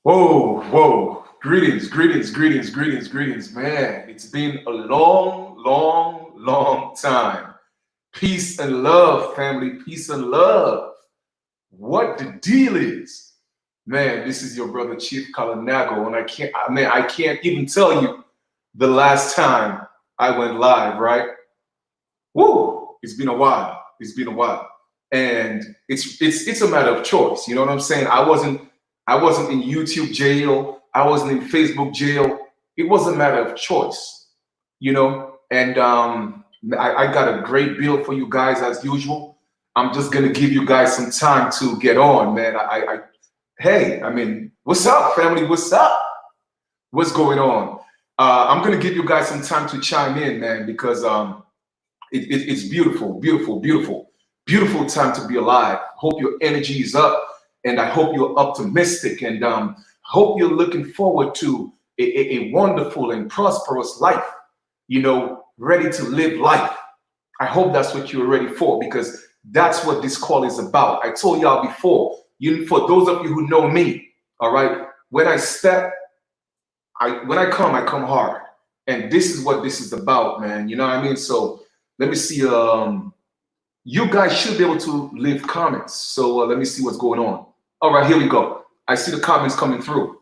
Whoa, whoa. Greetings, greetings, greetings, greetings, greetings. Man, it's been a long time. Peace and love, family. Peace and love. What the deal is? Man, this is your brother Chief Kalanago, and I can't even tell you the last time I went live, right? Woo! It's been a while. It's been a while. And it's a matter of choice. You know what I'm saying? I wasn't in YouTube jail. I wasn't in Facebook jail. It was a matter of choice, you know. And I got a great bill for you guys as usual. I'm just gonna give you guys some time to get on, man. Hey, I mean, what's up, family? What's up? What's going on? I'm gonna give you guys some time to chime in, man, because it's beautiful, beautiful, beautiful, beautiful time to be alive. Hope your energy is up, and I hope you're optimistic, and hope you're looking forward to a wonderful and prosperous life. You know, ready to live life. I hope that's what you're ready for, because that's what this call is about. I told y'all before. For those of you who know me, all right. When I step, when I come hard, and this is what this is about, man. You know what I mean? So let me see. You guys should be able to leave comments. So let me see what's going on. All right, here we go. I see the comments coming through.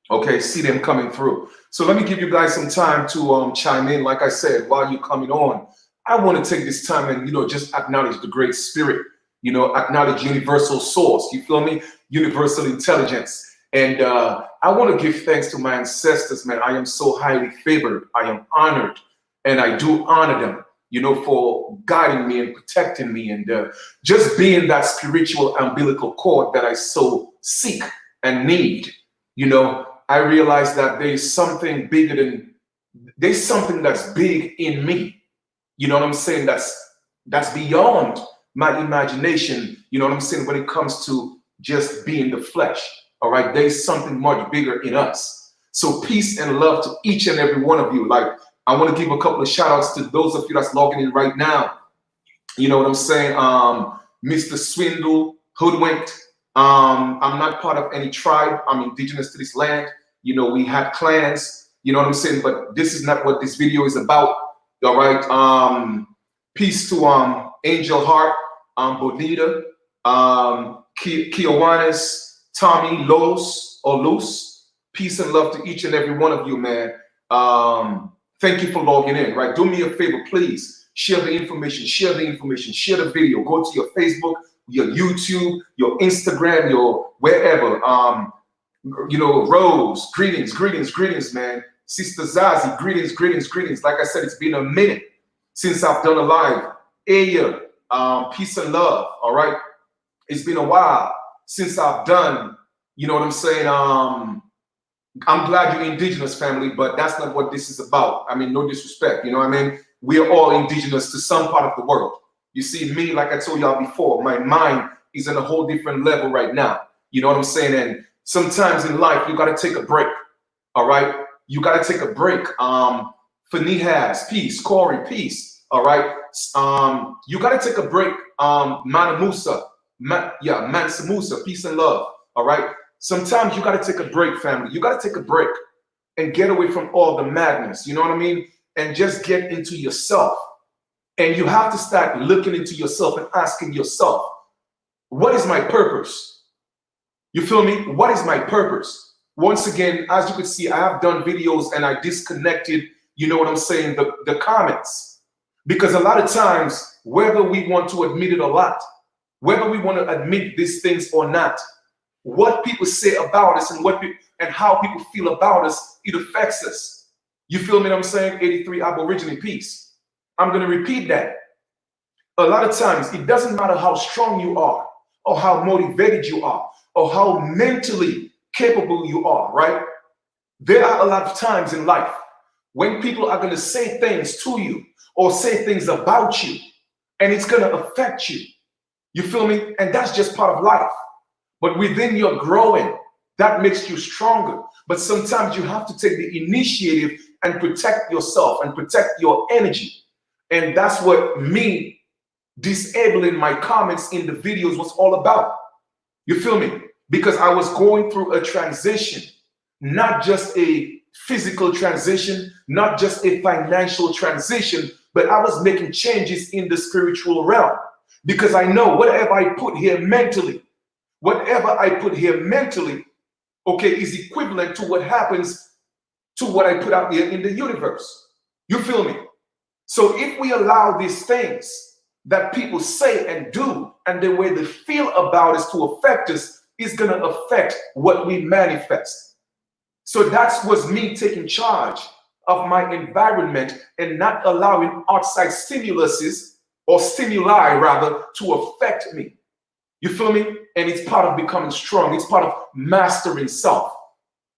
Okay, see them coming through. So let me give you guys some time to chime in. Like I said, while you're coming on, I want to take this time and just acknowledge the great spirit. Acknowledge universal source. You feel me? Universal intelligence. And I want to give thanks to my ancestors, man. I am so highly favored. I am honored, and I do honor them, for guiding me and protecting me, and just being that spiritual umbilical cord that I so seek and need. I realize that there's something that's big in me. You know what I'm saying? That's beyond my imagination. You know what I'm saying? When it comes to just being the flesh. All right, there's something much bigger in us. So peace and love to each and every one of you. Like, I want to give a couple of shout outs to those of you that's logging in right now. You know what I'm saying? Mr. Swindle, Hoodwinked. I'm not part of any tribe. I'm indigenous to this land. We had clans. You know what I'm saying? But this is not what this video is about. All right. Peace to Angel Heart, Bonita, Kiwanis, Tommy, Los. Peace and love to each and every one of you, man. Thank you for logging in, right? Do me a favor, please. Share the information, share the video. Go to your Facebook, your YouTube, your Instagram, your wherever. Rose, greetings, man. Sister Zazie, greetings. Like I said, it's been a minute since I've done a live. Aya, peace and love, all right? It's been a while since I've done, you know what I'm saying? I'm glad you're indigenous, family, but that's not what this is about. I mean, no disrespect, you know what I mean? We are all indigenous to some part of the world. You see, me, like I told y'all before, my mind is on a whole different level right now. You know what I'm saying? And sometimes in life, you got to take a break, all right? You got to take a break. Fanihas, peace. Corey, peace, all right? You got to take a break. Manamusa, Mansa Musa, peace and love, all right? Sometimes you got to take a break, family. You got to take a break and get away from all the madness, you know what I mean? And just get into yourself. And you have to start looking into yourself and asking yourself, what is my purpose? You feel me? What is my purpose? Once again, as you can see, I have done videos and I disconnected, you know what I'm saying, the comments. Because a lot of times, whether we want to admit it or not, whether we want to admit these things or not, what people say about us and how people feel about us, it affects us. You feel me what I'm saying? 83 Aborigine peace. I'm going to repeat that. A lot of times, it doesn't matter how strong you are, or how motivated you are, or how mentally capable you are, right? There are a lot of times in life when people are going to say things to you or say things about you, and it's going to affect you. You feel me? And that's just part of life. But within your growing, that makes you stronger. But sometimes you have to take the initiative and protect yourself and protect your energy. And that's what me disabling my comments in the videos was all about. You feel me? because I was going through a transition, not just a physical transition, not just a financial transition, but I was making changes in the spiritual realm, because I know whatever I put here mentally, okay, is equivalent to what happens to what I put out there in the universe. You feel me? So if we allow these things that people say and do and the way they feel about us to affect us, is going to affect what we manifest. So that was me taking charge of my environment and not allowing outside stimuluses or stimuli rather to affect me. You feel me? And it's part of becoming strong. It's part of mastering self.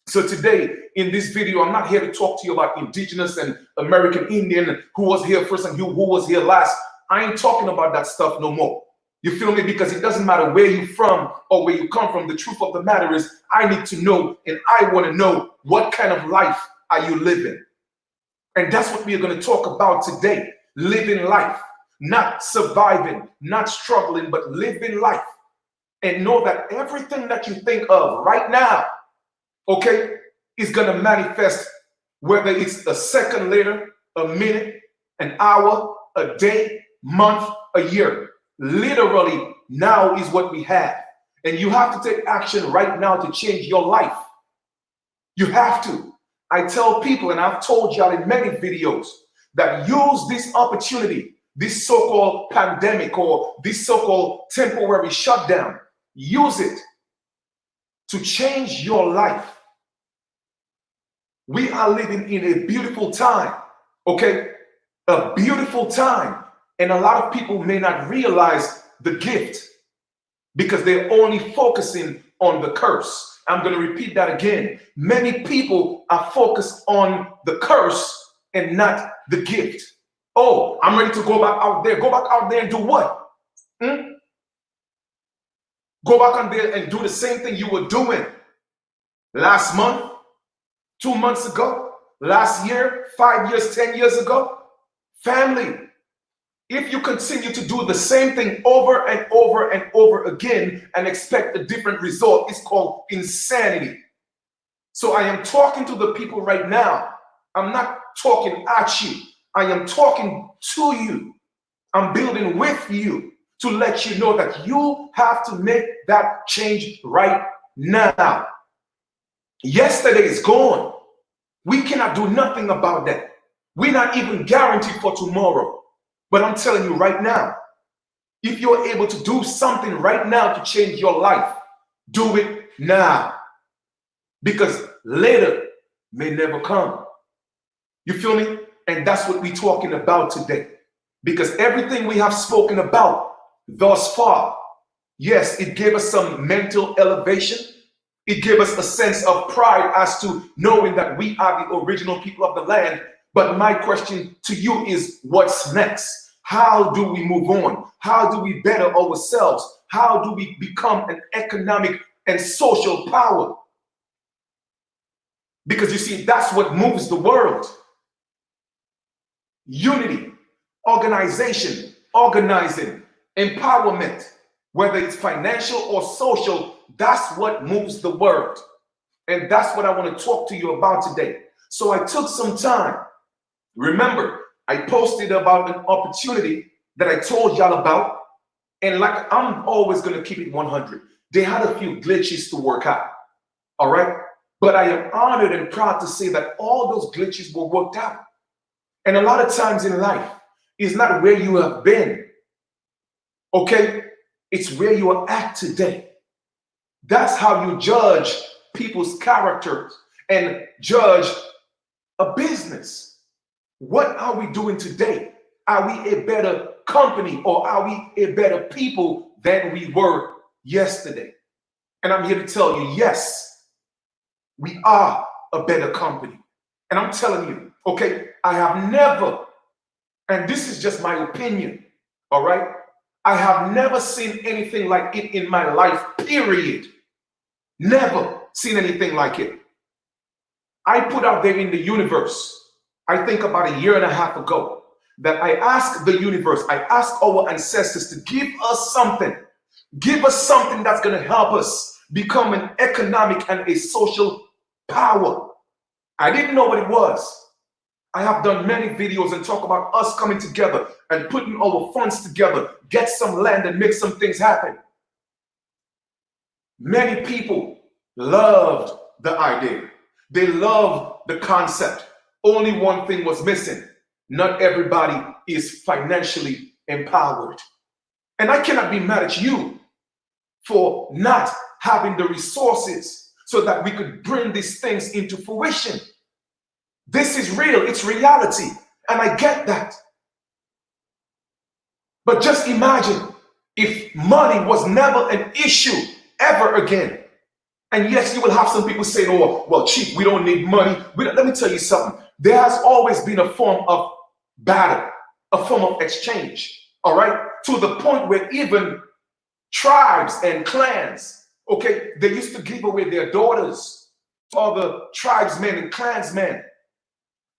So today in this video, I'm not here to talk to you about indigenous and American Indian, who was here first and who was here last. I ain't talking about that stuff no more. You feel me? Because it doesn't matter where you're from or where you come from. The truth of the matter is I need to know, and I want to know, what kind of life are you living? And that's what we are going to talk about today. Living life, not surviving, not struggling, but living life. And know that everything that you think of right now, okay, is going to manifest, whether it's a second later, a minute, an hour, a day, month, a year. Literally, now is what we have. And you have to take action right now to change your life. You have to. I tell people, and I've told y'all in many videos, that use this opportunity, this so-called pandemic or this so-called temporary shutdown. Use it to change your life. We are living in a beautiful time, okay? A beautiful time. And a lot of people may not realize the gift because they're only focusing on the curse. I'm going to repeat that again. Many people are focused on the curse and not the gift. Oh, I'm ready to go back out there. Go back out there and do what? Go back on there and do the same thing you were doing last month, 2 months ago, last year, 5 years, 10 years ago. Family, if you continue to do the same thing over and over and over again and expect a different result, it's called insanity. So I am talking to the people right now. I'm not talking at you. I am talking to you. I'm building with you to let you know that you have to make that change right now. Yesterday is gone. We cannot do nothing about that. We're not even guaranteed for tomorrow. But I'm telling you right now, if you're able to do something right now to change your life, do it now. Because later may never come. You feel me? And that's what we're talking about today. Because everything we have spoken about thus far, yes, it gave us some mental elevation. It gave us a sense of pride as to knowing that we are the original people of the land. But my question to you is, what's next? How do we move on? How do we better ourselves? How do we become an economic and social power? Because you see, that's what moves the world. Unity, organization, organizing, empowerment, whether it's financial or social, that's what moves the world. And that's what I want to talk to you about today. So I took some time. Remember, I posted about an opportunity that I told y'all about. And like, I'm always going to keep it 100. They had a few glitches to work out. All right. But I am honored and proud to say that all those glitches were worked out. And a lot of times in life, it's not where you have been. Okay. It's where you are at today. That's how you judge people's characters and judge a business. What are we doing today? Are we a better company or are we a better people than we were yesterday? And I'm here to tell you, yes, we are a better company. And I'm telling you, okay, I have never, and this is just my opinion, all right? I have never seen anything like it in my life, period. Never seen anything like it. I put out there in the universe, I think about 1.5 years ago, that I asked the universe, I asked our ancestors to give us something that's going to help us become an economic and a social power. I didn't know what it was. I have done many videos and talk about us coming together and putting our funds together, get some land and make some things happen. Many people loved the idea. They loved the concept. Only one thing was missing. Not everybody is financially empowered. And I cannot be mad at you for not having the resources so that we could bring these things into fruition. This is real, it's reality, and I get that. But just imagine if money was never an issue ever again. And yes, you will have some people saying, oh, well, Chief, we don't need money. Let me tell you something. There has always been a form of battle, a form of exchange, all right? To the point where even tribes and clans, okay, they used to give away their daughters to other tribesmen and clansmen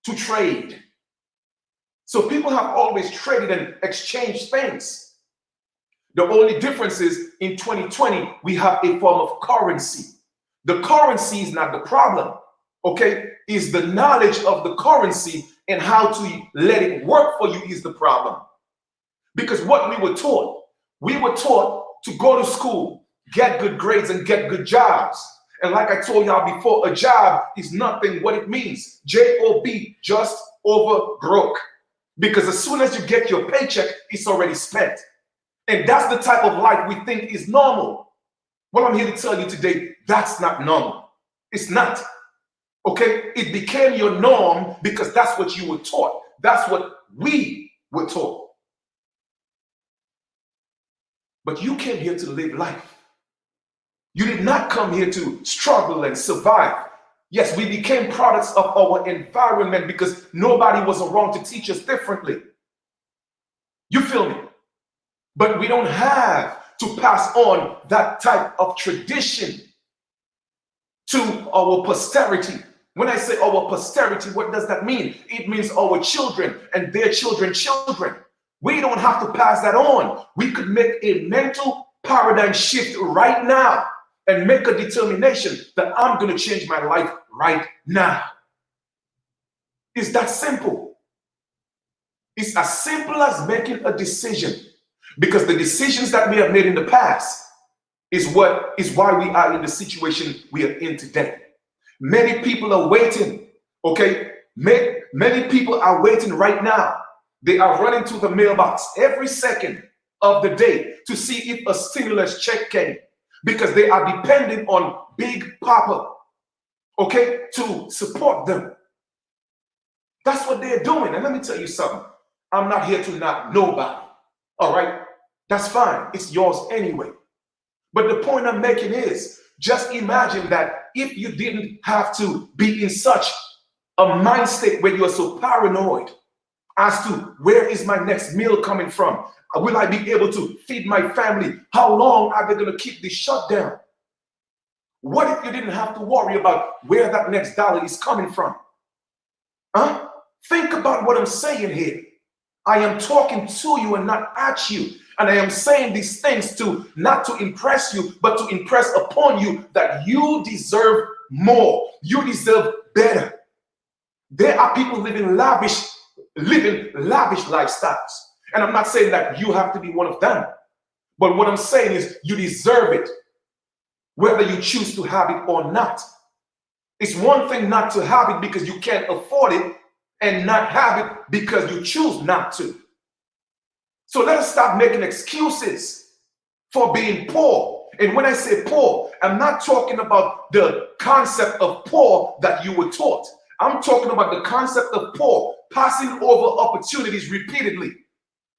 to trade. So people have always traded and exchanged things. The only difference is in 2020, we have a form of currency. The currency is not the problem, okay? Is the knowledge of the currency and how to let it work for you is the problem. Because what we were taught to go to school, get good grades and get good jobs. And like I told y'all before, a job is nothing what it means. J-O-B, just over broke. Because as soon as you get your paycheck, it's already spent. And that's the type of life we think is normal. Well, I'm here to tell you today, that's not normal. It's not. Okay? It became your norm because that's what you were taught. That's what we were taught. But you came here to live life. You did not come here to struggle and survive. Yes, we became products of our environment because nobody was around to teach us differently. You feel me? But we don't have to pass on that type of tradition to our posterity. When I say our posterity, what does that mean? It means our children and their children's children. We don't have to pass that on. We could make a mental paradigm shift right now and make a determination that I'm going to change my life right now. It's that simple. It's as simple as making a decision, because the decisions that we have made in the past is why we are in the situation we are in today. Many people are waiting, okay? Many people are waiting right now. They are running to the mailbox every second of the day to see if a stimulus check came, because they are dependent on Big Papa, okay, to support them. That's what they're doing. And let me tell you something. I'm not here to knock nobody, all right? That's fine. It's yours anyway. But the point I'm making is, just imagine that if you didn't have to be in such a mind state where you're so paranoid as to where is my next meal coming from? Will I be able to feed my family? How long are they going to keep this shutdown? What if you didn't have to worry about where that next dollar is coming from? Huh? Think about what I'm saying here. I am talking to you and not at you. And I am saying these things not to impress you, but to impress upon you that you deserve more. You deserve better. There are people living lavish lifestyles. And I'm not saying that you have to be one of them. But what I'm saying is you deserve it, whether you choose to have it or not. It's one thing not to have it because you can't afford it, and not have it because you choose not to. So let us stop making excuses for being poor. And when I say poor, I'm not talking about the concept of poor that you were taught. I'm talking about the concept of poor, passing over opportunities repeatedly.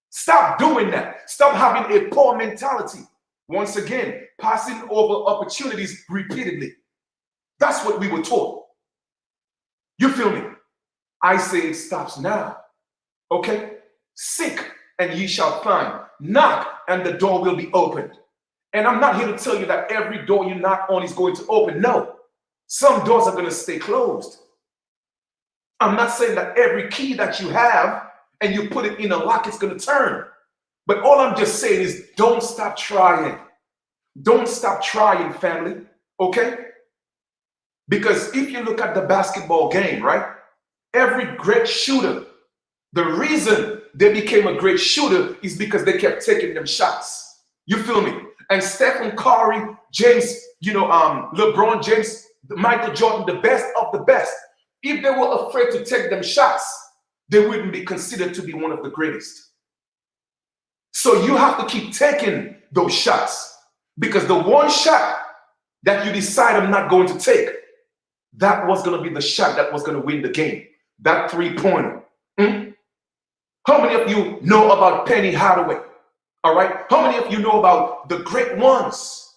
Stop doing that. Stop having a poor mentality. Once again, passing over opportunities repeatedly. That's what we were taught. You feel me? I say it stops now. Okay? Seek and ye shall find. Knock and the door will be opened. And I'm not here to tell you that every door you knock on is going to open. No. Some doors are going to stay closed. I'm not saying that every key that you have and you put it in a lock, it's going to turn. But all I'm just saying is don't stop trying. Don't stop trying, family. Okay? Because if you look at the basketball game, right? Every great shooter, the reason they became a great shooter is because they kept taking them shots. You feel me? And Stephen Curry, James, LeBron James, Michael Jordan, the best of the best. If they were afraid to take them shots, they wouldn't be considered to be one of the greatest. So you have to keep taking those shots, because the one shot that you decide I'm not going to take, that was going to be the shot that was going to win the game. That three-pointer. How many of you know about Penny Hardaway? All right. How many of you know about the great ones?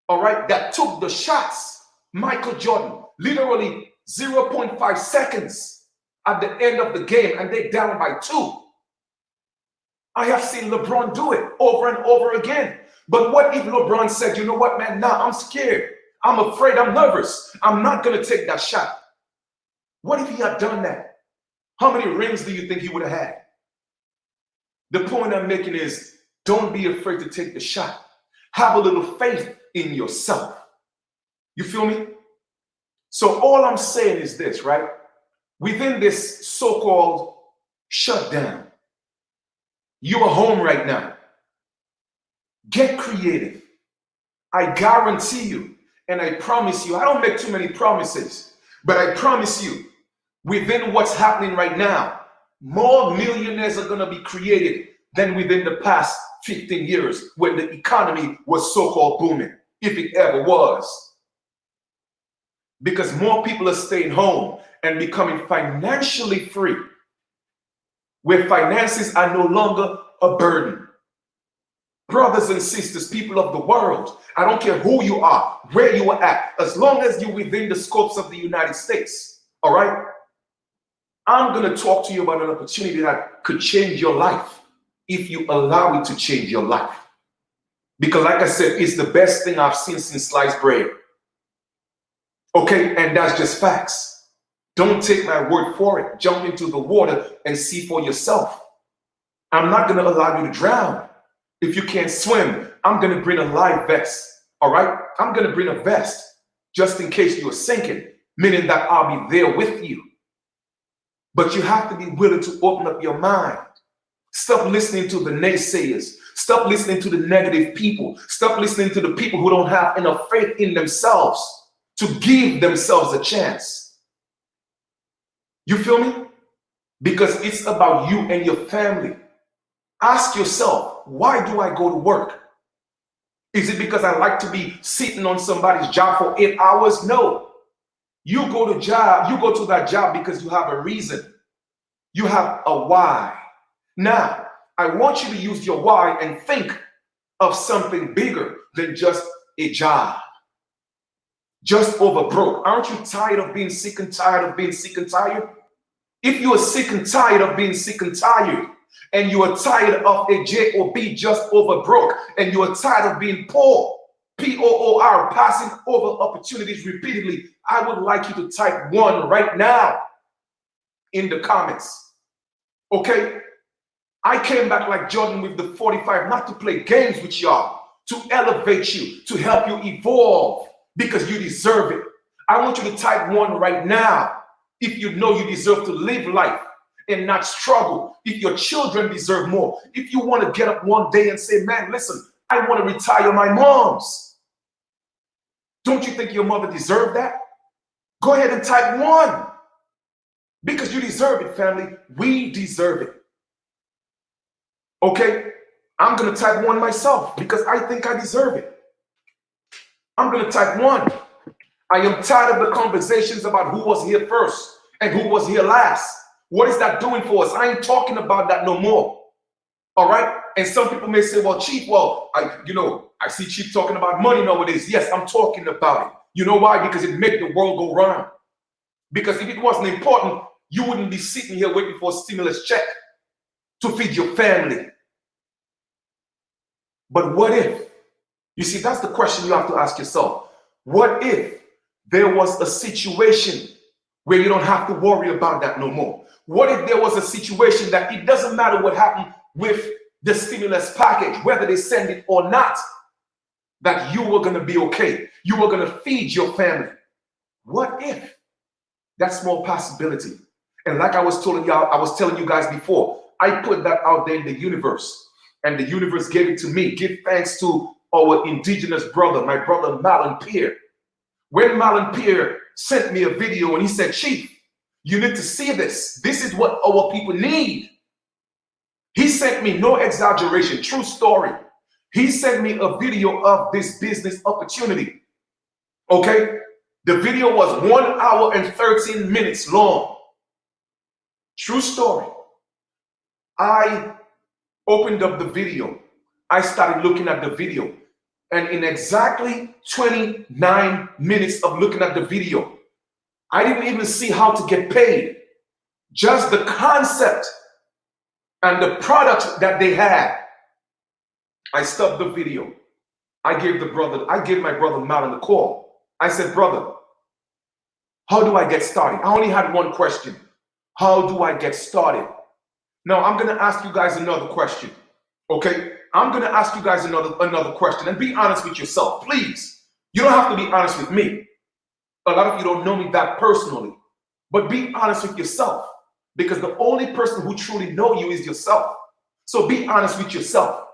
All right. That took the shots. Michael Jordan, literally 0.5 seconds at the end of the game, and they down by 2. I have seen LeBron do it over and over again. But what if LeBron said, you know what, man, nah, I'm scared. I'm afraid. I'm nervous. I'm not going to take that shot. What if he had done that? How many rings do you think he would have had? The point I'm making is, don't be afraid to take the shot. Have a little faith in yourself. You feel me? So all I'm saying is this, right? Within this so-called shutdown, you are home right now. Get creative. I guarantee you, and I promise you, I don't make too many promises, but I promise you, within what's happening right now, more millionaires are going to be created than within the past 15 years when the economy was so-called booming, if it ever was. Because more people are staying home and becoming financially free, where finances are no longer a burden. Brothers and sisters, people of the world, I don't care who you are, where you are at, as long as you're within the scopes of the United States, all right? I'm going to talk to you about an opportunity that could change your life if you allow it to change your life. Because like I said, it's the best thing I've seen since sliced bread. Okay, and that's just facts. Don't take my word for it. Jump into the water and see for yourself. I'm not going to allow you to drown. If you can't swim, I'm going to bring a life vest. All right? I'm going to bring a vest just in case you're sinking, meaning that I'll be there with you. But you have to be willing to open up your mind. Stop listening to the naysayers. Stop listening to the negative people. Stop listening to the people who don't have enough faith in themselves to give themselves a chance. You feel me? Because it's about you and your family. Ask yourself, why do I go to work? Is it because I like to be sitting on somebody's job for 8 hours? No. You go to that job because you have a reason. You have a why. Now, I want you to use your why and think of something bigger than just a job. Just over broke. Aren't you tired of being sick and tired of being sick and tired? If you are sick and tired of being sick and tired, and you are tired of a job just over broke, and you are tired of being poor, P-O-O-R, passing over opportunities repeatedly, I would like you to type 1 right now in the comments. Okay? I came back like Jordan with the 45, not to play games with y'all, to elevate you, to help you evolve, because you deserve it. I want you to type 1 right now if you know you deserve to live life and not struggle. If your children deserve more. If you want to get up one day and say, man, listen, I want to retire my moms. Don't you think your mother deserved that? Go ahead and type 1. Because you deserve it, family. We deserve it. Okay? I'm going to type 1 myself because I think I deserve it. I'm going to type 1. I am tired of the conversations about who was here first and who was here last. What is that doing for us? I ain't talking about that no more. All right? And some people may say, well, Chief, I see Chief talking about money nowadays. Yes, I'm talking about it. You know why? Because it made the world go round. Because if it wasn't important, you wouldn't be sitting here waiting for a stimulus check to feed your family. But what if? You see, that's the question you have to ask yourself. What if there was a situation where you don't have to worry about that no more? What if there was a situation that it doesn't matter what happened with the stimulus package, whether they send it or not? that you were going to be okay. You were going to feed your family. What if? That small possibility. And like I was telling you guys before, I put that out there in the universe, and the universe gave it to me. Give thanks to our indigenous brother, my brother Marlon Pierre. When Marlon Pierre sent me a video and he said, Chief, you need to see this. This is what our people need. He sent me, no exaggeration, true story. He sent me a video of this business opportunity. Okay? The video was 1 hour and 13 minutes long. True story. I opened up the video. I started looking at the video. And in exactly 29 minutes of looking at the video, I didn't even see how to get paid. Just the concept and the product that they had. I stopped the video. I gave my brother Malin a call. I said, brother, how do I get started? I only had one question. How do I get started? Now I'm going to ask you guys another question. Okay? I'm going to ask you guys another question, and be honest with yourself, please. You don't have to be honest with me. A lot of you don't know me that personally, but be honest with yourself, because the only person who truly knows you is yourself. So be honest with yourself.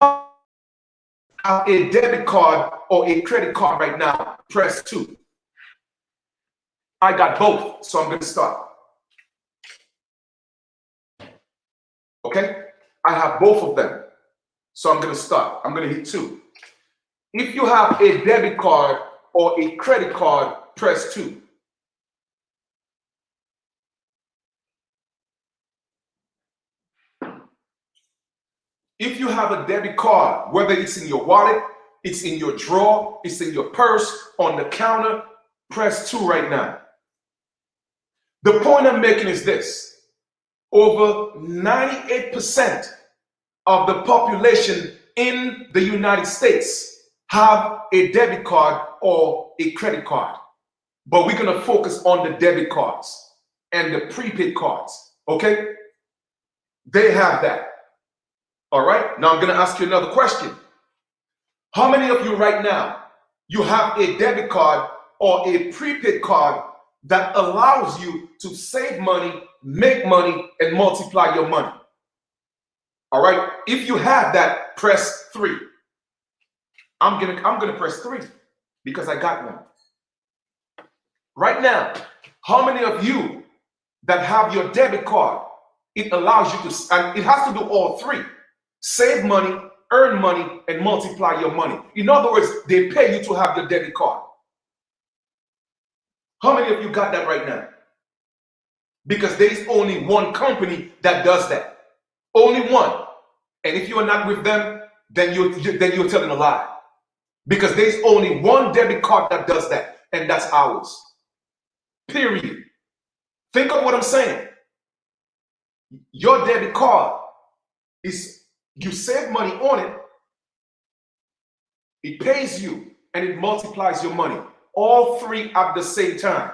Have a debit card or a credit card right now, press 2. I got both, so I'm going to start. Okay? I have both of them, so I'm going to start. I'm going to hit 2. If you have a debit card or a credit card, press 2. If you have a debit card, whether it's in your wallet, it's in your drawer, it's in your purse, on the counter, press 2 right now. The point I'm making is this. Over 98% of the population in the United States have a debit card or a credit card. But we're going to focus on the debit cards and the prepaid cards. Okay? They have that. All right? Now I'm going to ask you another question. How many of you right now, you have a debit card or a prepaid card that allows you to save money, make money, and multiply your money? All right? If you have that, press 3. I'm gonna press 3 because I got one. Right now, how many of you that have your debit card, it allows you to, and it has to do all 3. Save money, earn money, and multiply your money. In other words, they pay you to have your debit card. How many of you got that right now? Because there's only one company that does that. Only one. And if you are not with them, then you're telling a lie. Because there's only one debit card that does that, and that's ours. Period. Think of what I'm saying. Your debit card is, you save money on it, it pays you, and it multiplies your money. All 3 at the same time.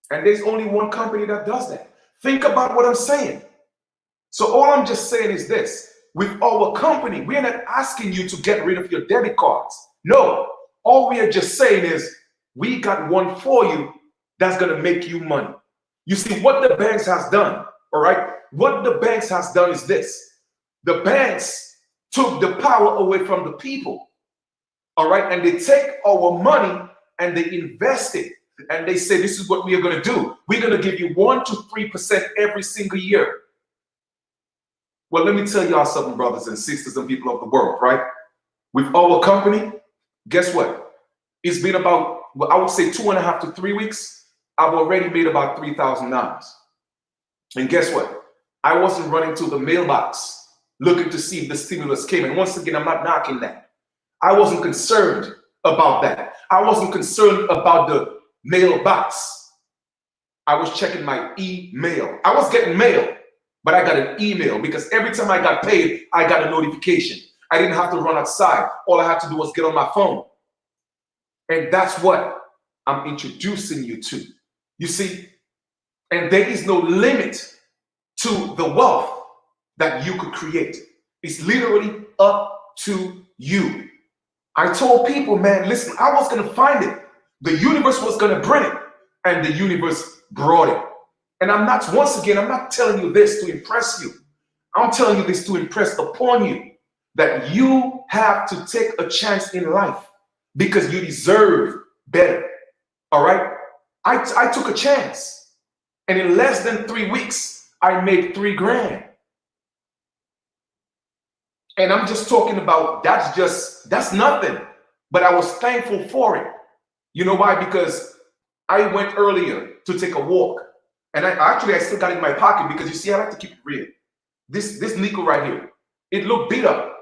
And there's only one company that does that. Think about what I'm saying. So all I'm just saying is this. With our company, we're not asking you to get rid of your debit cards. No. All we are just saying is, we got one for you that's going to make you money. You see, what the banks has done, all right? What the banks has done is this. The banks took the power away from the people, all right? And they take our money and they invest it. And they say, this is what we are going to do. We're going to give you 1 to 3% every single year. Well, let me tell y'all something, brothers and sisters and people of the world, right? With our company, guess what? It's been about, well, I would say 2.5 to 3 weeks. I've already made about $3,000. And guess what? I wasn't running to the mailbox looking to see if the stimulus came. And once again, I'm not knocking that. I wasn't concerned about that. I wasn't concerned about the mailbox. I was checking my email. I was getting mail, but I got an email because every time I got paid, I got a notification. I didn't have to run outside. All I had to do was get on my phone. And that's what I'm introducing you to. You see, and there is no limit to the wealth that you could create. It's literally up to you. I told people, man, listen, I was going to find it. The universe was going to bring it. And the universe brought it. And I'm not, once again, I'm not telling you this to impress you. I'm telling you this to impress upon you that you have to take a chance in life because you deserve better. All right? I took a chance. And in less than 3 weeks, I made $3,000. And I'm just talking about that's nothing. But I was thankful for it. You know why? Because I went earlier to take a walk. And I still got it in my pocket because you see, I like to keep it real. This nickel right here, it looked beat up.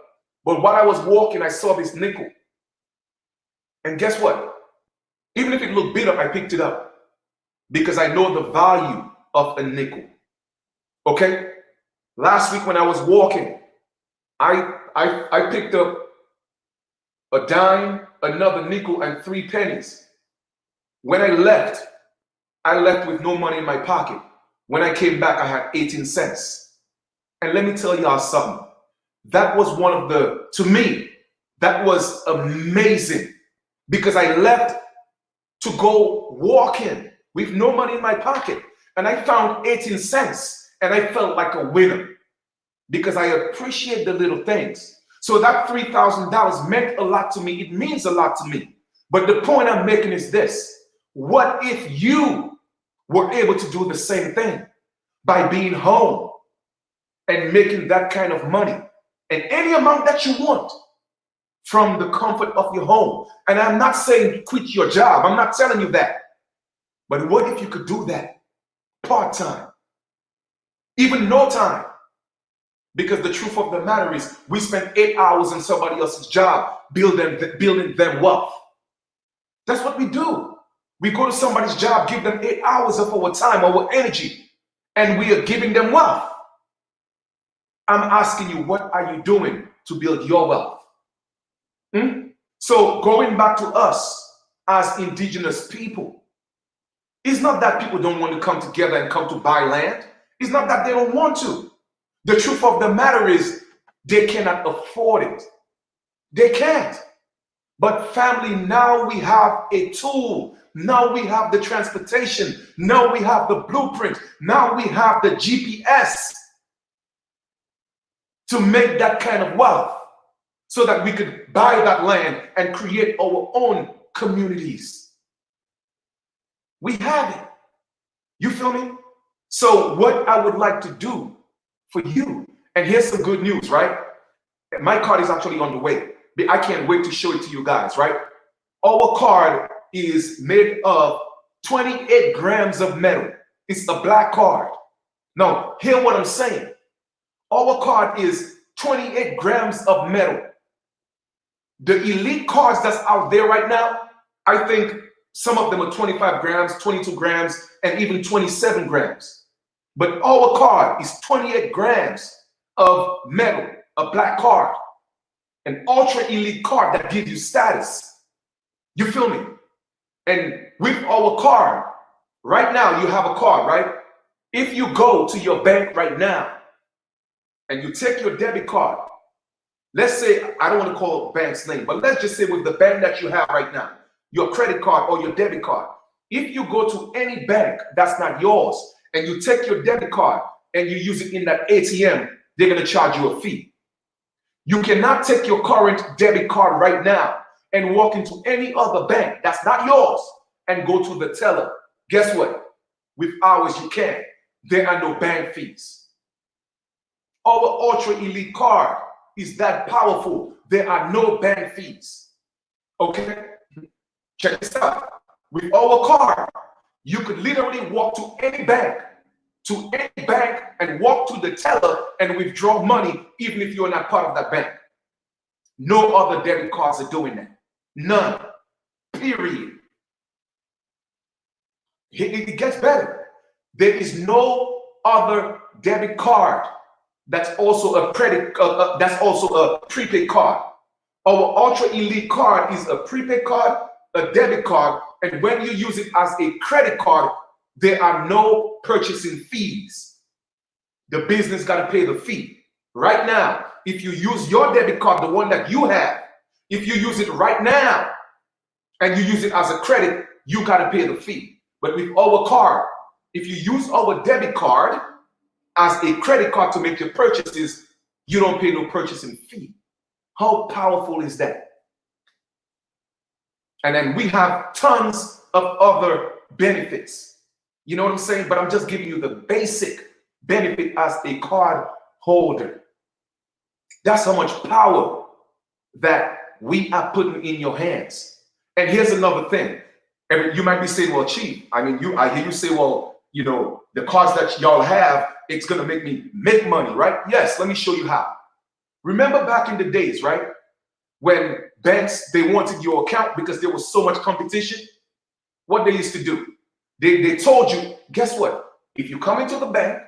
But while I was walking, I saw this nickel. And guess what? Even if it looked beat up, I picked it up because I know the value of a nickel. Okay? Last week when I was walking, I picked up a dime, another nickel, and 3 pennies. When I left with no money in my pocket. When I came back, I had 18 cents. And let me tell y'all something. That was to me, that was amazing because I left to go walking with no money in my pocket. And I found 18 cents and I felt like a winner because I appreciate the little things. So that $3,000 meant a lot to me. It means a lot to me. But the point I'm making is this. What if you were able to do the same thing by being home and making that kind of money and any amount that you want from the comfort of your home? And I'm not saying quit your job. I'm not telling you that. But what if you could do that part-time, even no time? Because the truth of the matter is we spend 8 hours in somebody else's job building them wealth. That's what we do. We go to somebody's job, give them 8 hours of our time, our energy, and we are giving them wealth. I'm asking you, what are you doing to build your wealth? So going back to us as indigenous people, it's not that people don't want to come together and come to buy land. It's not that they don't want to. The truth of the matter is they cannot afford it. They can't. But family, now we have a tool. Now we have the transportation. Now we have the blueprint. Now we have the GPS to make that kind of wealth so that we could buy that land and create our own communities. We have it. You feel me? So what I would like to do for you, and here's some good news, right? My card is actually on the way. I can't wait to show it to you guys, right? Our card is made of 28 grams of metal. It's a black card. Now, hear what I'm saying. Our card is 28 grams of metal. The elite cards that's out there right now, I think some of them are 25 grams, 22 grams, and even 27 grams. But our card is 28 grams of metal, a black card, an ultra elite card that gives you status. You feel me? And with our card, right now you have a card, right? If you go to your bank right now and you take your debit card, let's say, I don't want to call a bank's name, but let's just say with the bank that you have right now, your credit card or your debit card. If you go to any bank that's not yours and you take your debit card and you use it in that ATM, they're going to charge you a fee. You cannot take your current debit card right now and walk into any other bank that's not yours and go to the teller. Guess what? With ours, you can. There are no bank fees. Our ultra elite card is that powerful. There are no bank fees. Okay? Check this out. With our card, you could literally walk to any bank and walk to the teller and withdraw money even if you're not part of that bank. No other debit cards are doing that. None. Period. It gets better. There is no other debit card that's also a prepaid card. Our ultra elite card is a prepaid card, a debit card, and when you use it as a credit card, there are no purchasing fees. The business got to pay the fee. Right now, if you use your debit card, the one that you have, If you use it right now and you use it as a credit, you got to pay the fee. But with our card, if you use our debit card as a credit card to make your purchases, you don't pay no purchasing fee. How powerful is that? And then we have tons of other benefits. You know what I'm saying? But I'm just giving you the basic benefit as a card holder. That's how much power that we are putting in your hands. And here's another thing. You might be saying, well, Chief, I hear you say, well, the cards that y'all have, it's going to make me make money, right? Yes, let me show you how. Remember back in the days, right? When banks, they wanted your account because there was so much competition. What they used to do, they told you, guess what? If you come into the bank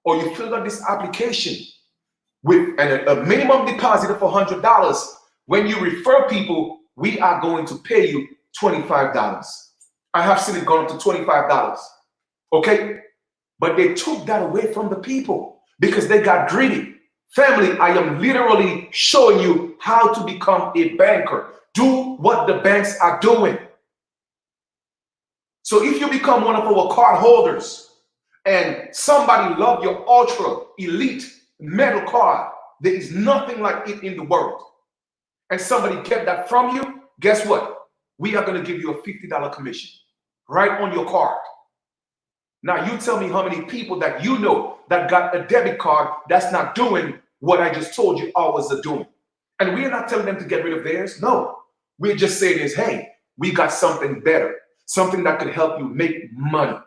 or you fill out this application with a minimum deposit of $100, when you refer people, we are going to pay you $25. I have seen it gone up to $25. Okay? But they took that away from the people because they got greedy. Family, I am literally showing you how to become a banker. Do what the banks are doing. So if you become one of our card holders and somebody loves your ultra elite metal card, there is nothing like it in the world, and somebody get that from you, guess what? We are going to give you a $50 commission right on your card. Now you tell me how many people that you know that got a debit card that's not doing what I just told you ours are doing. And we're not telling them to get rid of theirs. No, we're just saying is, hey, we got something better, something that could help you make money.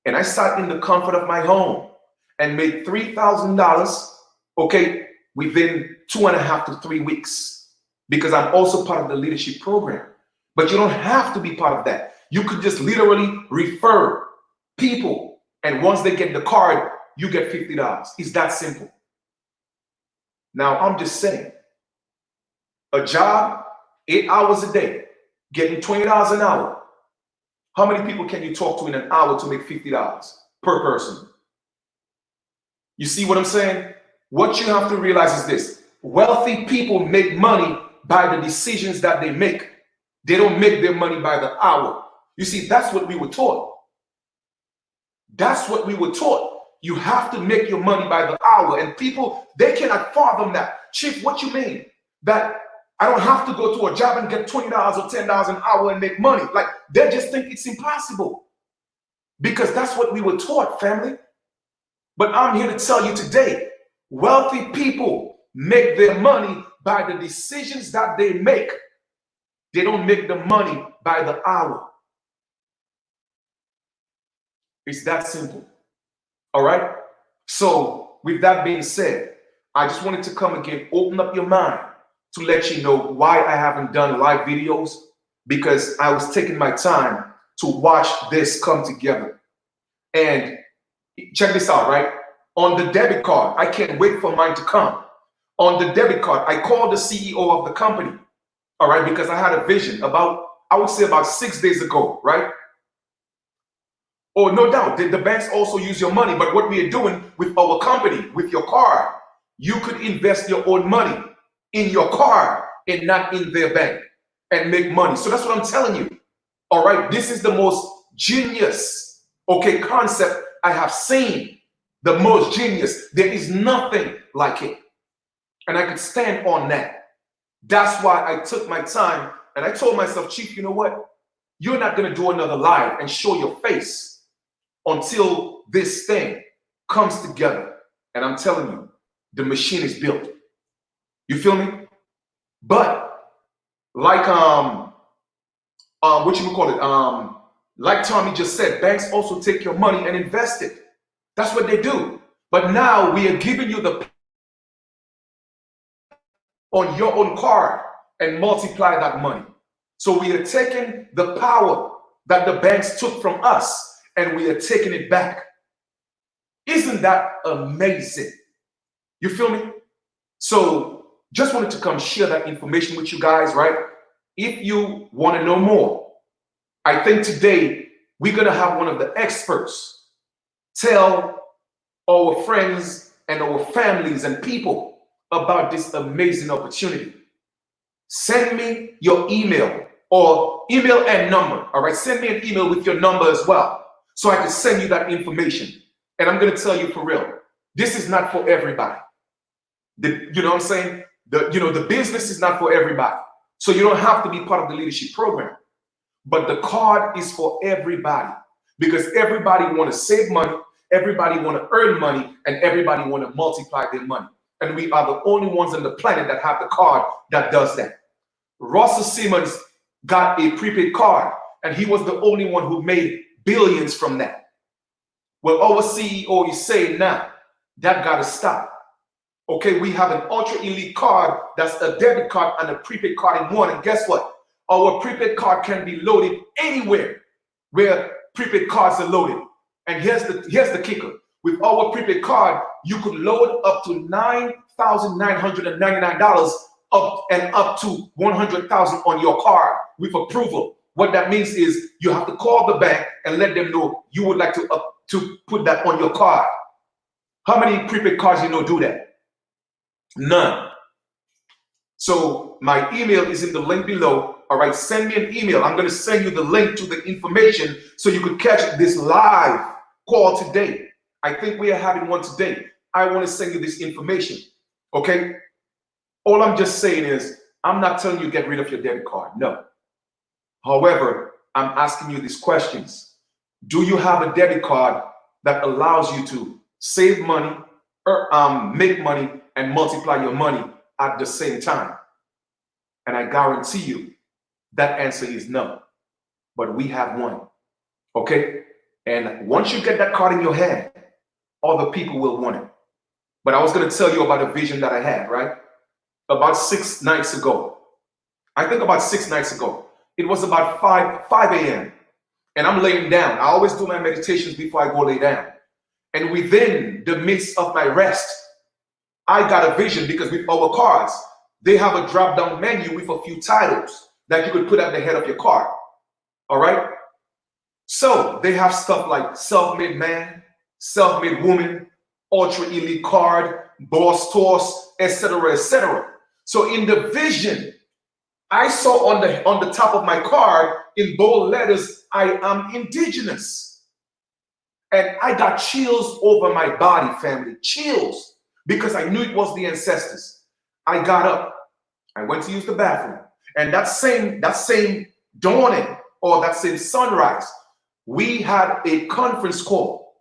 And I sat in the comfort of my home and made $3,000, okay, within 2.5 to 3 weeks, because I'm also part of the leadership program. But you don't have to be part of that. You could just literally refer people, and once they get the card, you get $50. It's that simple. Now, I'm just saying, a job, 8 hours a day, getting $20 an hour. How many people can you talk to in an hour to make $50 per person? You see what I'm saying? What you have to realize is this: wealthy people make money by the decisions that they make. They don't make their money by the hour. You see, that's what we were taught. That's what we were taught. You have to make your money by the hour. And people, they cannot fathom that. Chief, what you mean? That I don't have to go to a job and get $20 or $10 an hour and make money. Like, they just think it's impossible. Because that's what we were taught, family. But I'm here to tell you today, wealthy people make their money by the decisions that they make. They don't make the money by the hour. It's that simple. All right? So with that being said, I just wanted to come again, open up your mind to let you know why I haven't done live videos, because I was taking my time to watch this come together. And check this out, right? On the debit card, I can't wait for mine to come. On the debit card, I called the CEO of the company, all right, because I had a vision about, I would say about 6 days ago, right? Oh, no doubt, the banks also use your money, but what we are doing with our company, with your card, you could invest your own money in your card and not in their bank and make money. So that's what I'm telling you. All right, this is the most genius, okay, concept I have seen. The most genius. There is nothing like it. And I could stand on that. That's why I took my time and I told myself, Chief, you know what? You're not going to do another live and show your face until this thing comes together. And I'm telling you, the machine is built. You feel me? But like what you would call it, like Tommy just said, banks also take your money and invest it. That's what they do. But now we are giving you the on your own card and multiply that money. So we are taking the power that the banks took from us and we are taking it back. Isn't that amazing? You feel me? So just wanted to come share that information with you guys, right? If you want to know more, I think today we're going to have one of the experts tell our friends and our families and people about this amazing opportunity. Send me your email or email and number. All right, send me an email with your number as well, so I can send you that information. And I'm going to tell you for real, this is not for everybody. You know what I'm saying? The business is not for everybody. So you don't have to be part of the leadership program. But the card is for everybody, because everybody want to save money, everybody want to earn money, and everybody want to multiply their money. And we are the only ones on the planet that have the card that does that. Russell Simmons got a prepaid card, and he was the only one who made billions from that. Well, our CEO is saying now that got to stop. Okay, we have an ultra elite card that's a debit card and a prepaid card in one. And guess what? Our prepaid card can be loaded anywhere where prepaid cards are loaded. And here's the kicker. With our prepaid card, you could load up to $9,999 up to $100,000 on your card with approval. What that means is you have to call the bank and let them know you would like to put that on your card. How many prepaid cards you know do that? None. So my email is in the link below. All right, send me an email. I'm going to send you the link to the information so you could catch this live call today. I think we are having one today. I want to send you this information. Okay? All I'm just saying is, I'm not telling you get rid of your debit card. No. However, I'm asking you these questions. Do you have a debit card that allows you to save money, or make money, and multiply your money at the same time? And I guarantee you that answer is no. But we have one. Okay? And once you get that card in your hand, other people will want it. But I was going to tell you about a vision that I had, right? About 6 nights ago. I think about 6 nights ago. It was about 5 a.m. And I'm laying down. I always do my meditations before I go lay down. And within the midst of my rest, I got a vision, because with our cards, they have a drop-down menu with a few titles that you could put at the head of your card. All right? So they have stuff like self-made man, self-made woman, ultra elite card, boss toss, etc., etc. So in the vision, I saw on the top of my card in bold letters, I am indigenous. And I got chills over my body, family, chills, because I knew it was the ancestors. I got up, I went to use the bathroom, and that same dawning, or that same sunrise, we had a conference call,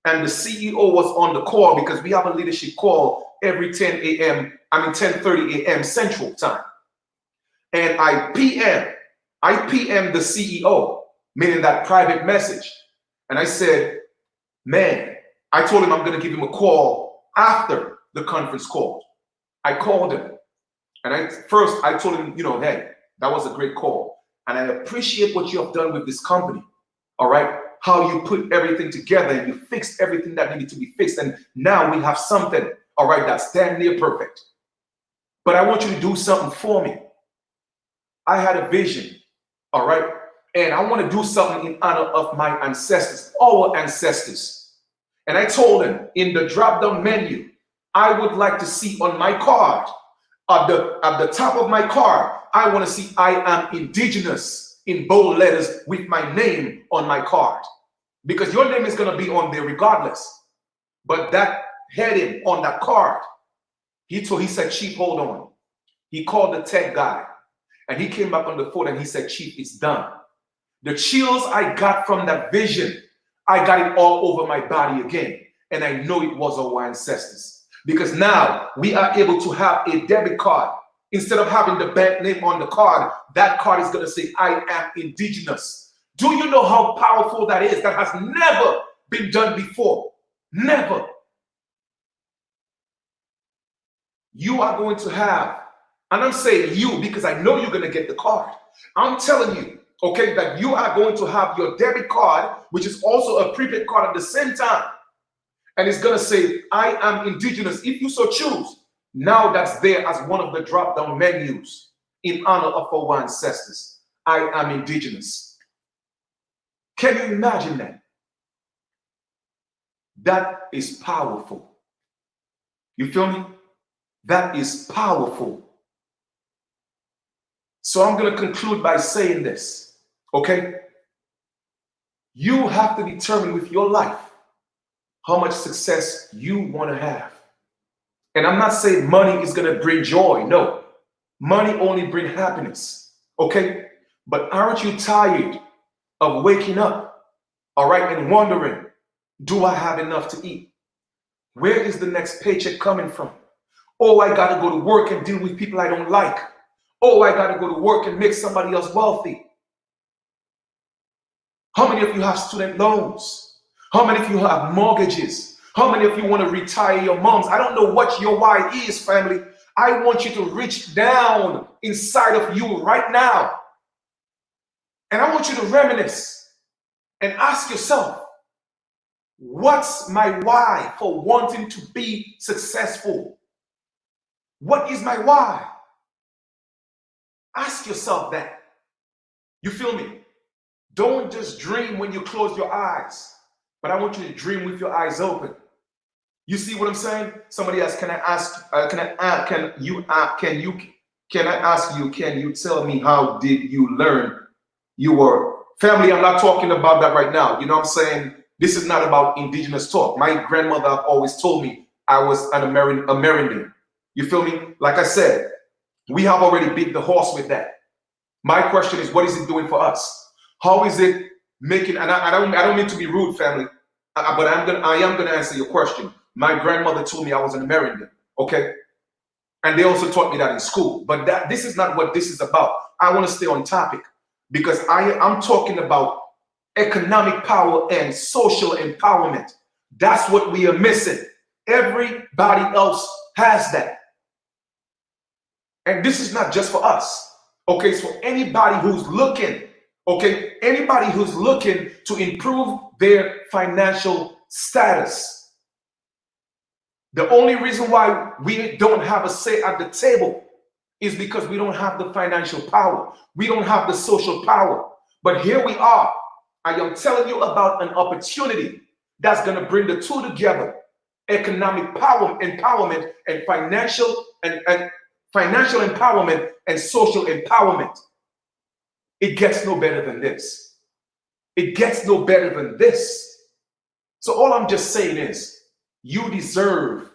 and the CEO was on the call, because we have a leadership call every 10:30 a.m. Central Time. And I PM the CEO, meaning that private message. And I said, man, I told him I'm going to give him a call after the conference call. I called him. And I told him, hey, that was a great call. And I appreciate what you have done with this company. All right. How you put everything together and you fixed everything that needed to be fixed. And now we have something, all right, that's damn near perfect. But I want you to do something for me. I had a vision, all right? And I want to do something in honor of my ancestors, our ancestors. And I told him in the drop-down menu, I would like to see on my card, at the top of my card, I want to see I am indigenous in bold letters with my name on my card. Because your name is going to be on there regardless. But that heading on that card, he said, Chief, hold on. He called the tech guy. And he came back on the phone and he said, Chief, it's done. The chills I got from that vision, I got it all over my body again. And I know it was our ancestors. Because now we are able to have a debit card. Instead of having the bank name on the card, that card is going to say, I am indigenous. Do you know how powerful that is? That has never been done before. Never. You are going to have, and I'm saying you because I know you're going to get the card. I'm telling you, okay, that you are going to have your debit card, which is also a prepaid card at the same time. And it's going to say, I am indigenous, if you so choose. Now that's there as one of the drop-down menus in honor of our ancestors. I am indigenous. Can you imagine that? That is powerful. You feel me? That is powerful. So I'm going to conclude by saying this, okay? You have to determine with your life how much success you want to have. And I'm not saying money is going to bring joy. No, money only brings happiness, okay? But aren't you tired of waking up, all right, and wondering, do I have enough to eat? Where is the next paycheck coming from? Oh, I got to go to work and deal with people I don't like. Oh, I got to go to work and make somebody else wealthy. How many of you have student loans? How many of you have mortgages? How many of you want to retire your moms? I don't know what your why is, family. I want you to reach down inside of you right now. And I want you to reminisce and ask yourself, what's my why for wanting to be successful? What is my why? Ask yourself that. You feel me? Don't just dream when you close your eyes, but I want you to dream with your eyes open. You see what I'm saying? Somebody else, can I ask? Can I ask you? Can you tell me how did you learn you were family? I'm not talking about that right now. You know what I'm saying? This is not about indigenous talk. My grandmother always told me I was an American. You feel me? Like I said, we have already beat the horse with that. My question is, what is it doing for us? How is it making? And I don't mean to be rude, family, but I am gonna answer your question. My grandmother told me I was an American, okay? And they also taught me that in school. But this is not what this is about. I want to stay on topic because I'm talking about economic power and social empowerment. That's what we are missing. Everybody else has that. And this is not just for us. Okay, so anybody who's looking, okay, anybody who's looking to improve their financial status. The only reason why we don't have a say at the table is because we don't have the financial power. We don't have the social power. But here we are. I am telling you about an opportunity that's going to bring the two together. Economic power, empowerment, and financial empowerment and social empowerment. It gets no better than this. It gets no better than this. So all I'm just saying is, you deserve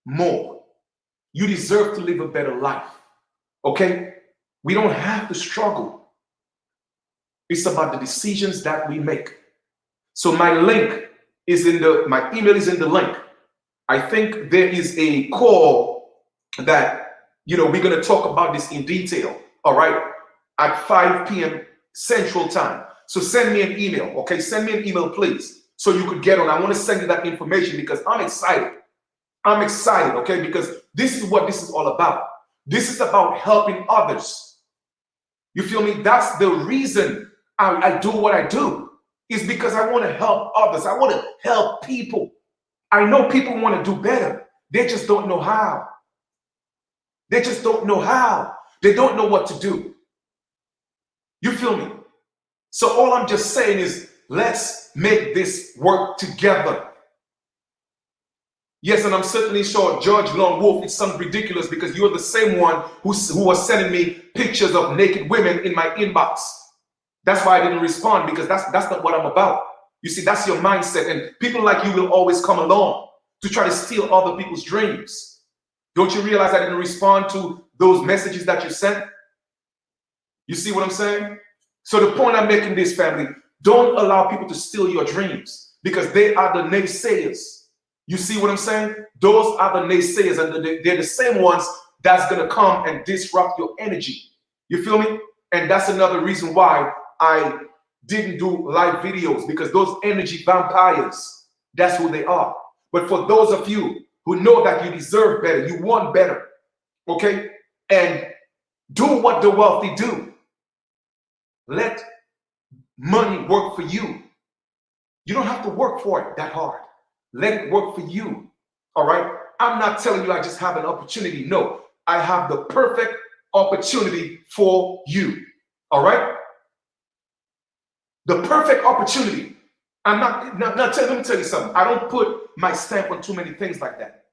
more. You deserve to live a better life. Okay? We don't have to struggle. It's about the decisions that we make. So my link is my email is in the link. I think there is a call that, we're going to talk about this in detail. All right? At 5 p.m. Central Time. So send me an email. Okay? Send me an email, please. So you could get on. I want to send you that information because I'm excited. I'm excited, okay? Because this is what this is all about. This is about helping others. You feel me? That's the reason I do what I do. Is because I want to help others. I want to help people. I know people want to do better. They just don't know how. They just don't know how. They don't know what to do. You feel me? So all I'm just saying is, let's make this work together. Yes, and I'm certainly sure, George Lone Wolf, it sounds ridiculous because you're the same one who was sending me pictures of naked women in my inbox. That's why I didn't respond, because that's not what I'm about. You see, that's your mindset, and people like you will always come along to try to steal other people's dreams. Don't you realize I didn't respond to those messages that you sent? You see what I'm saying? So the point I'm making this, family, don't allow people to steal your dreams because they are the naysayers. You see what I'm saying? Those are the naysayers, and they're the same ones that's going to come and disrupt your energy. You feel me? And that's another reason why I didn't do live videos, because those energy vampires, that's who they are. But for those of you who know that you deserve better, you want better, okay? And do what the wealthy do. Let money work for you. You don't have to work for it that hard. Let it work for you. All right? I'm not telling you I just have an opportunity. No, I have the perfect opportunity for you. All right? The perfect opportunity. Let me tell you something. I don't put my stamp on too many things like that.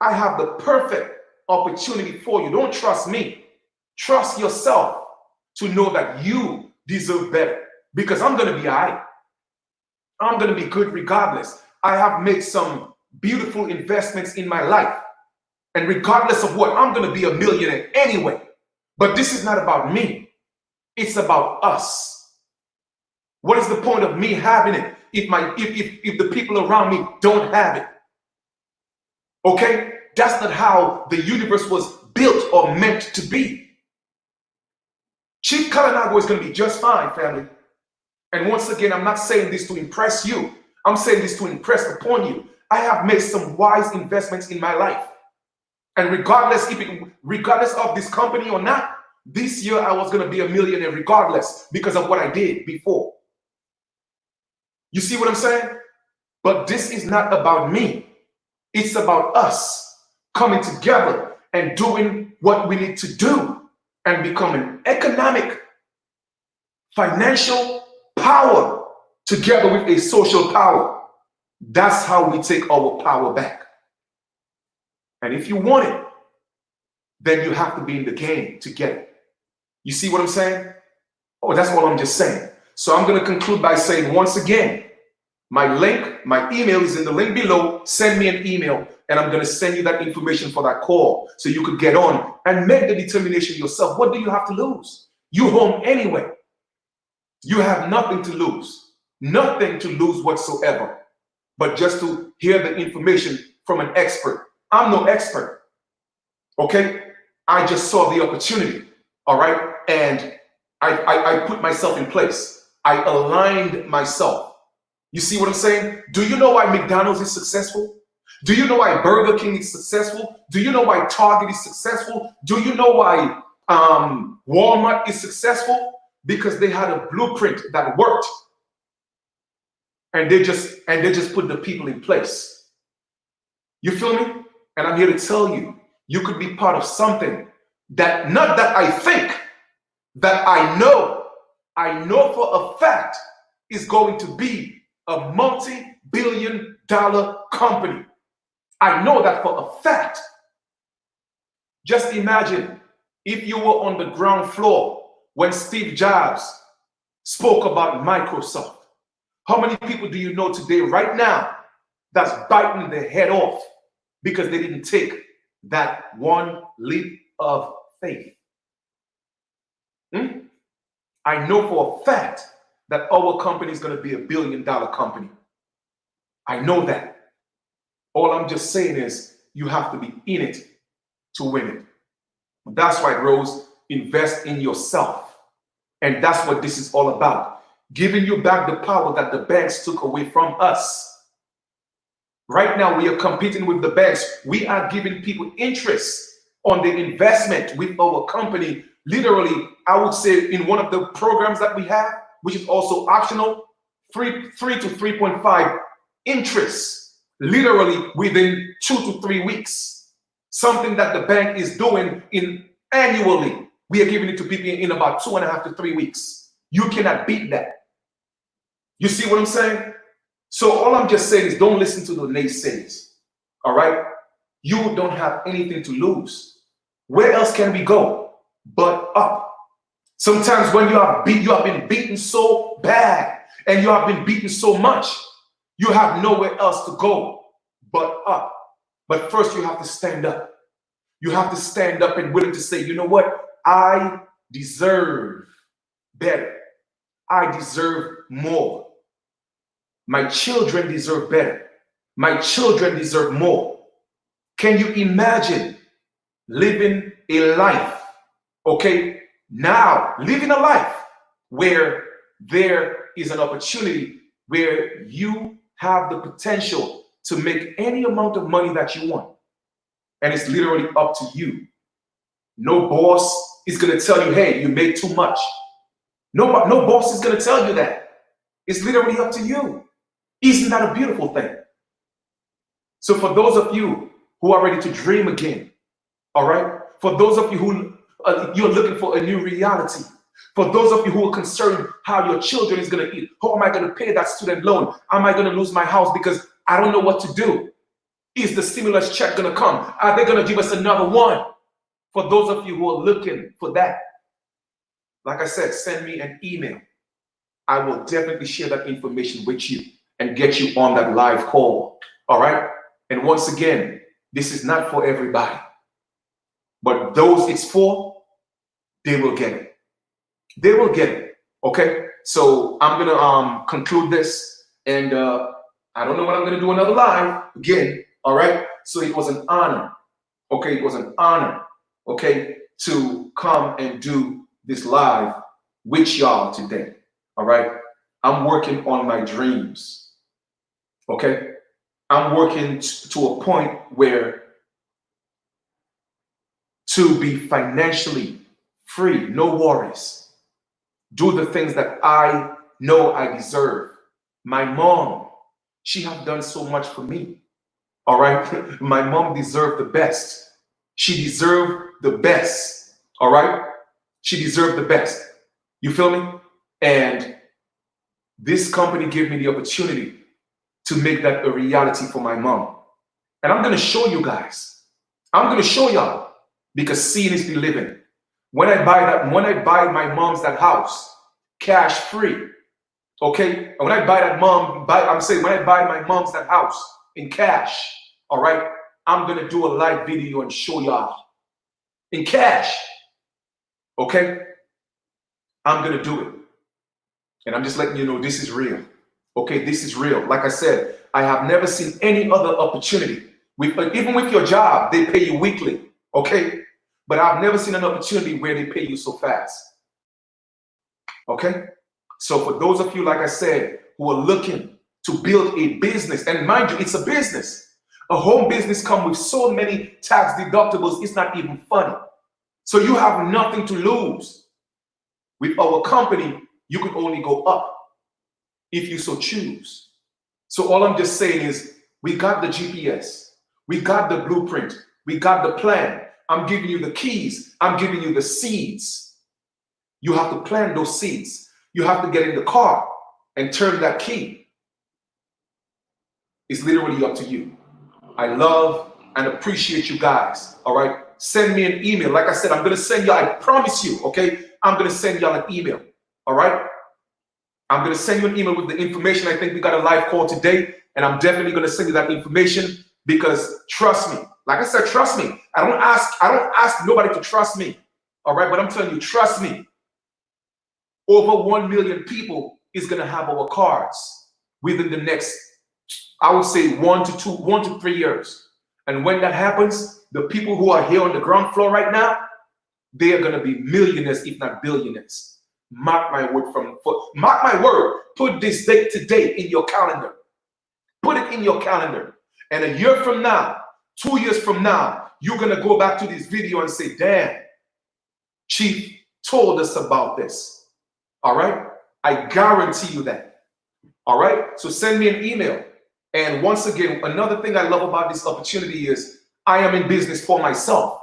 I have the perfect opportunity for you. Don't trust me. Trust yourself to know that you deserve better. Because I'm going to be all right. I'm going to be good regardless. I have made some beautiful investments in my life. And regardless of what, I'm going to be a millionaire anyway. But this is not about me. It's about us. What is the point of me having it if the people around me don't have it? Okay? That's not how the universe was built or meant to be. Chief Kalinago is going to be just fine, family. And once again, I'm not saying this to impress you. I'm saying this to impress upon you. I have made some wise investments in my life. And regardless of this company or not, this year I was going to be a millionaire regardless because of what I did before. You see what I'm saying? But this is not about me. It's about us coming together and doing what we need to do and becoming economic, financial power together with a social power. That's how we take our power back. And if you want it, then you have to be in the game to get it. You see what I'm saying? Oh, that's all I'm just saying. So I'm going to conclude by saying once again, my email is in the link below. Send me an email and I'm going to send you that information for that call so you could get on and make the determination yourself. What do you have to lose? You home anyway. You have nothing to lose. Nothing to lose whatsoever. But just to hear the information from an expert. I'm no expert. Okay? I just saw the opportunity. All right? And I put myself in place. I aligned myself. You see what I'm saying? Do you know why McDonald's is successful? Do you know why Burger King is successful? Do you know why Target is successful? Do you know why Walmart is successful? Because they had a blueprint that worked. And they just put the people in place. You feel me? And I'm here to tell you, you could be part of something that, not that I think, that I know for a fact is going to be a multi-billion-dollar company. I know that for a fact. Just imagine if you were on the ground floor when Steve Jobs spoke about Microsoft. How many people do you know today, right now, that's biting their head off because they didn't take that one leap of faith? I know for a fact that our company is going to be a billion-dollar company. I know that. All I'm just saying is you have to be in it to win it. That's right, Rose. Invest in yourself. And that's what this is all about. Giving you back the power that the banks took away from us. Right now, we are competing with the banks. We are giving people interest on the investment with our company. Literally, I would say in one of the programs that we have, which is also optional, 3 to 3.5 interest, literally within 2 to 3 weeks. Something that the bank is doing annually. We are giving it to people in about 2.5 to 3 weeks. You cannot beat that. You see what I'm saying? So all I'm just saying is don't listen to the naysayers. All right? You don't have anything to lose. Where else can we go but up? Sometimes when you have been beaten so bad and you have been beaten so much, you have nowhere else to go but up. But first you have to stand up. You have to stand up and willing to say, you know what? I deserve better. I deserve more. My children deserve better. My children deserve more. Can you imagine living a life, okay? Now, living a life where there is an opportunity where you have the potential to make any amount of money that you want. And it's literally up to you. No boss is going to tell you, hey, you made too much. No boss is going to tell you that. It's literally up to you. Isn't that a beautiful thing? So for those of you who are ready to dream again, all right? For those of you who you're looking for a new reality, for those of you who are concerned how your children is going to eat, how am I going to pay that student loan? Am I going to lose my house because I don't know what to do? Is the stimulus check going to come? Are they going to give us another one? For those of you who are looking for that, like I said, send me an email. I will definitely share that information with you and get you on that live call. All right. And once again, this is not for everybody, but those it's for, they will get it. They will get it. Okay. So I'm gonna conclude this, and I don't know when I'm gonna do another live again. All right. So it was an honor. Okay, it was an honor. Okay, to come and do this live with y'all today. All right. I'm working on my dreams. Okay. I'm working to a point where to be financially free, no worries. Do the things that I know I deserve. My mom, she have done so much for me. All right. My mom deserved the best. She deserved the best. All right. She deserved the best. You feel me? And this company gave me the opportunity to make that a reality for my mom. And I'm going to show you guys. I'm going to show y'all, because seeing is believing. When I buy my mom's that house, cash free. Okay? And when I buy that when I buy my mom's that house in cash, all right, I'm going to do a live video and show y'all in cash. Okay? I'm going to do it. And I'm just letting you know this is real. Okay, this is real. Like I said, I have never seen any other opportunity. Even with your job, they pay you weekly. Okay? But I've never seen an opportunity where they pay you so fast. Okay? So for those of you, like I said, who are looking to build a business, and mind you, it's a business. A home business comes with so many tax deductibles, it's not even funny. So you have nothing to lose. With our company, you can only go up if you so choose. So all I'm just saying is, we got the GPS, we got the blueprint, we got the plan. I'm giving you the keys, I'm giving you the seeds. You have to plant those seeds. You have to get in the car and turn that key. It's literally up to you. I love and appreciate you guys. All right. Send me an email. Like I said, I'm going to send you, I promise you. Okay. I'm going to send y'all an email. All right. I'm going to send you an email with the information. I think we got a live call today, and I'm definitely going to send you that information, because trust me. Like I said, trust me. I don't ask nobody to trust me. All right. But I'm telling you, trust me. Over 1 million people is going to have our cards within the next, I would say, 1 to 3 years. And when that happens, the people who are here on the ground floor right now, they are going to be millionaires, if not billionaires. Mark my word. Mark my word. Put this date today in your calendar. Put it in your calendar. And a year from now, 2 years from now, you're going to go back to this video and say, damn, Chief told us about this. All right? I guarantee you that. All right? So send me an email. And once again, another thing I love about this opportunity is I am in business for myself,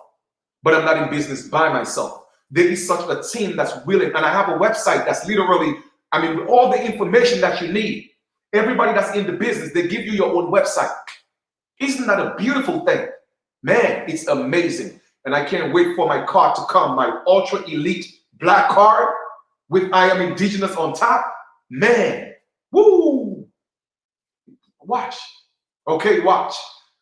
but I'm not in business by myself. There is such a team that's willing, and I have a website that's literally, with all the information that you need. Everybody that's in the business, they give you your own website. Isn't that a beautiful thing? Man, it's amazing. And I can't wait for my card to come, my ultra elite black card with I am indigenous on top. Man, woo! Watch. Okay, watch.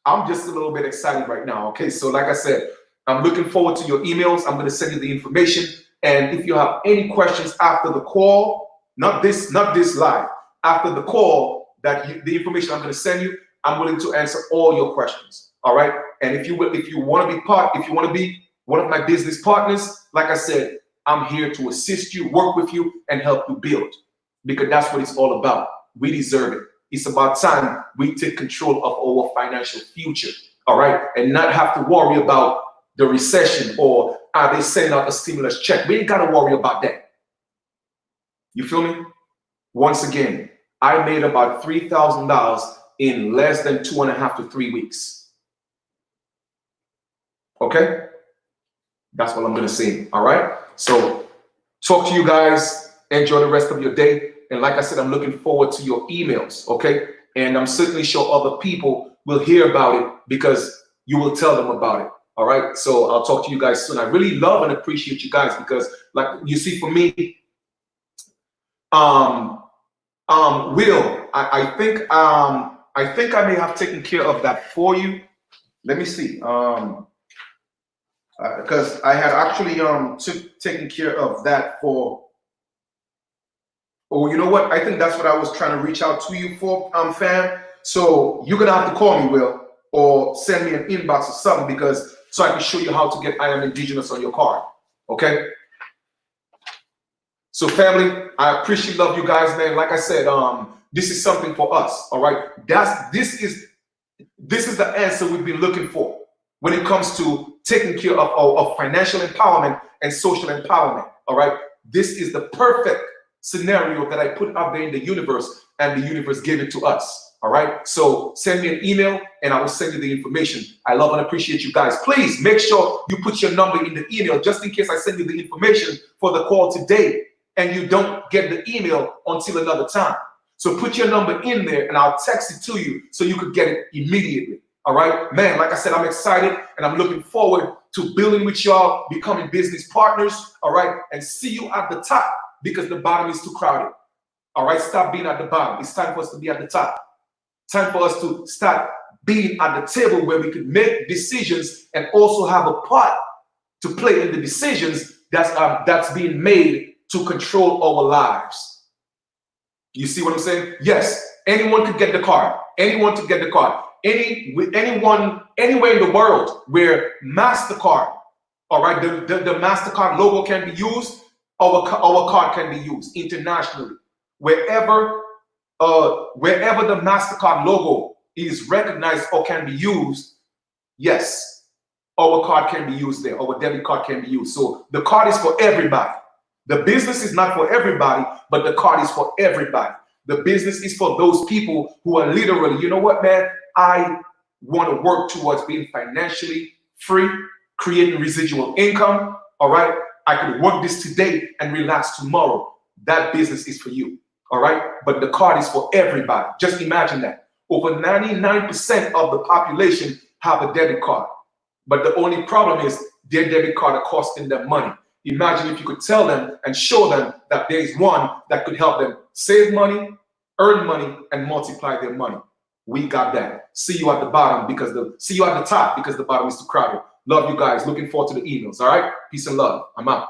I'm just a little bit excited right now. Okay, so like I said, I'm looking forward to your emails. I'm going to send you the information. And if you have any questions after the call, not this live, after the call, the information I'm going to send you, I'm willing to answer all your questions. All right. And if you want to be one of my business partners, like I said, I'm here to assist you, work with you, and help you build, because that's what it's all about. We deserve it. It's about time we take control of our financial future. All right. And not have to worry about the recession, or are they sending out a stimulus check? We ain't got to worry about that. You feel me? Once again, I made about $3,000 in less than 2.5 to 3 weeks. Okay? That's what I'm going to say. All right? So talk to you guys. Enjoy the rest of your day. And like I said, I'm looking forward to your emails. Okay? And I'm certainly sure other people will hear about it, because you will tell them about it. All right. So I'll talk to you guys soon. I really love and appreciate you guys because, like you see, for me, Will, I think I may have taken care of that for you. Let me see. Because I had actually taken care of that for. Oh, you know what? I think that's what I was trying to reach out to you for, fam. So you're gonna have to call me, Will, or send me an inbox or something because so I can show you how to get I Am Indigenous on your card. Okay. So family, I appreciate, love you guys, man. Like I said, this is something for us. All right. This is the answer we've been looking for when it comes to taking care of financial empowerment and social empowerment. All right. This is the perfect scenario that I put out there in the universe, and the universe gave it to us. All right. So send me an email and I will send you the information. I love and appreciate you guys. Please make sure you put your number in the email just in case I send you the information for the call today and you don't get the email until another time. So put your number in there and I'll text it to you so you could get it immediately. All right, man, like I said, I'm excited and I'm looking forward to building with y'all, becoming business partners. All right, and see you at the top because the bottom is too crowded. All right, stop being at the bottom. It's time for us to be at the top. Time for us to start being at the table where we can make decisions and also have a part to play in the decisions that's being made to control our lives. You see what I'm saying? Yes, anyone could get the card. Anyone could get the card. Anyone, anywhere in the world where MasterCard, all right, the MasterCard logo can be used, our card can be used internationally. Wherever the MasterCard logo is recognized or can be used, yes, our card can be used there. Our debit card can be used. So the card is for everybody. The business is not for everybody, but the card is for everybody. The business is for those people who are literally, you know what, man? I want to work towards being financially free, creating residual income. All right. I could work this today and relax tomorrow. That business is for you. All right. But the card is for everybody. Just imagine that. Over 99% of the population have a debit card. But the only problem is their debit card are costing them money. Imagine if you could tell them and show them that there is one that could help them save money, earn money, and multiply their money. We got that. See you at the bottom see you at the top because the bottom is too crowded. Love you guys. Looking forward to the emails. All right. Peace and love. I'm out.